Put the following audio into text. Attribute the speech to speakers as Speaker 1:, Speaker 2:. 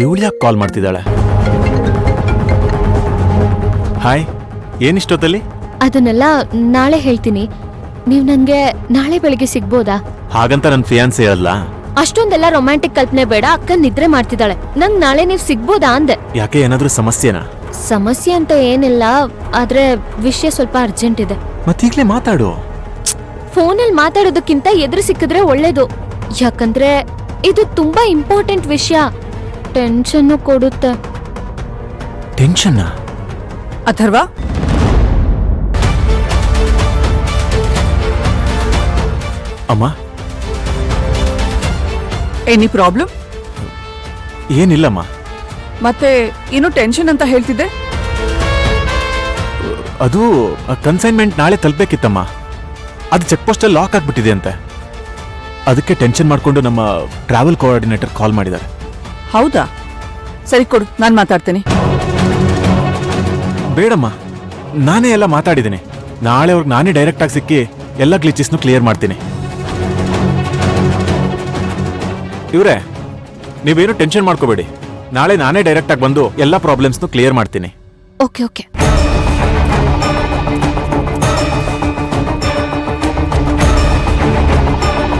Speaker 1: ಇವಳು ಯಾಕೆ ಕಾಲ್ ಮಾಡ್ತಿದ್ದಾಳೆ? ಹಾಯ್, ಏನಿಷ್ಟೊತ್ತಲ್ಲಿ?
Speaker 2: ಅದನ್ನೆಲ್ಲ ನಾಳೆ ಹೇಳ್ತೀನಿ. ನೀವ್ ನನ್ಗೆ ನಾಳೆ ಬೆಳಿಗ್ಗೆ ಸಿಗ್ಬೋದಾ?
Speaker 1: ಹಾಗಂತ ನನ್ನ ಫಿಯಾನ್ಸಿ ಅಲ್ಲ.
Speaker 2: ಅಷ್ಟೊಂದೆಲ್ಲ ರೊಮ್ಯಾಂಟಿಕ್ ಕಲ್ಪನೆ ಬೇಡ. ಅಕ್ಕ ನಿದ್ರೆ ಮಾಡ್ತಿದ್ದಾಳೆ. ನಂಗ್ ನಾಳೆ ನೀವ್ ಸಿಗ್ಬೋದಾ ಅಂದೆ.
Speaker 1: ಯಾಕೆ, ಏನಾದ್ರೂ ಸಮಸ್ಯೆನಾ?
Speaker 2: ಸಮಸ್ಯೆ ಅಂತ ಏನಿಲ್ಲ, ಆದ್ರೆ ವಿಷಯ ಸ್ವಲ್ಪ ಅರ್ಜೆಂಟ್ ಇದೆ.
Speaker 1: ಮತ್ತೀಗ್ಲೇ ಮಾತಾಡು.
Speaker 2: ಫೋನಲ್ಲಿ ಮಾತಾಡೋದಕ್ಕಿಂತ ಎದುರು ಸಿಕ್ಕಿದ್ರೆ ಒಳ್ಳೇದು. ಯಾಕಂದ್ರೆ ಇದು ತುಂಬಾ ಇಂಪಾರ್ಟೆಂಟ್ ವಿಷಯ. ಟೆನ್ಷನ್ ಕೊಡುತ್ತೆ.
Speaker 1: ಟೆನ್ಷನ್?
Speaker 3: ಅಥರ್ವ,
Speaker 1: ಅಮ್ಮ,
Speaker 3: ಎನಿ ಪ್ರಾಬ್ಲಮ್?
Speaker 1: ಏನಿಲ್ಲಮ್ಮ.
Speaker 3: ಮತ್ತೆ ಏನು ಟೆನ್ಷನ್ ಅಂತ ಹೇಳ್ತಿದ್ದೆ?
Speaker 1: ಅದು ಕನ್ಸೈನ್ಮೆಂಟ್ ನಾಳೆ ತಲುಪಬೇಕಿತ್ತಮ್ಮ. ಅದು ಚೆಕ್ ಪೋಸ್ಟಲ್ಲಿ ಲಾಕ್ ಆಗ್ಬಿಟ್ಟಿದೆ ಅಂತೆ. ಅದಕ್ಕೆ ಟೆನ್ಷನ್ ಮಾಡ್ಕೊಂಡು ನಮ್ಮ ಟ್ರಾವೆಲ್ ಕೋಆರ್ಡಿನೇಟರ್ ಕಾಲ್ ಮಾಡಿದ್ದಾರೆ.
Speaker 3: ಹೌದಾ? ಸರಿ ಕೊಡು, ನಾನು ಮಾತಾಡ್ತೇನೆ.
Speaker 1: ಬೇಡಮ್ಮ, ನಾನೇ ಎಲ್ಲ ಮಾತಾಡಿದ್ದೀನಿ. ನಾಳೆ ಅವ್ರಿಗೆ ನಾನೇ ಡೈರೆಕ್ಟ್ ಆಗಿ ಸಿಕ್ಕಿ ಎಲ್ಲ ಗ್ಲಿಚಸ್ನು ಕ್ಲಿಯರ್ ಮಾಡ್ತೀನಿ. ಇವ್ರೆ, ನೀವೇನು ಟೆನ್ಷನ್ ಮಾಡ್ಕೋಬೇಡಿ. ನಾಳೆ ನಾನೇ ಡೈರೆಕ್ಟ್ ಆಗಿ ಬಂದು ಎಲ್ಲ ಪ್ರಾಬ್ಲಮ್ಸ್ನು ಕ್ಲಿಯರ್ ಮಾಡ್ತೀನಿ.
Speaker 2: Okay okay.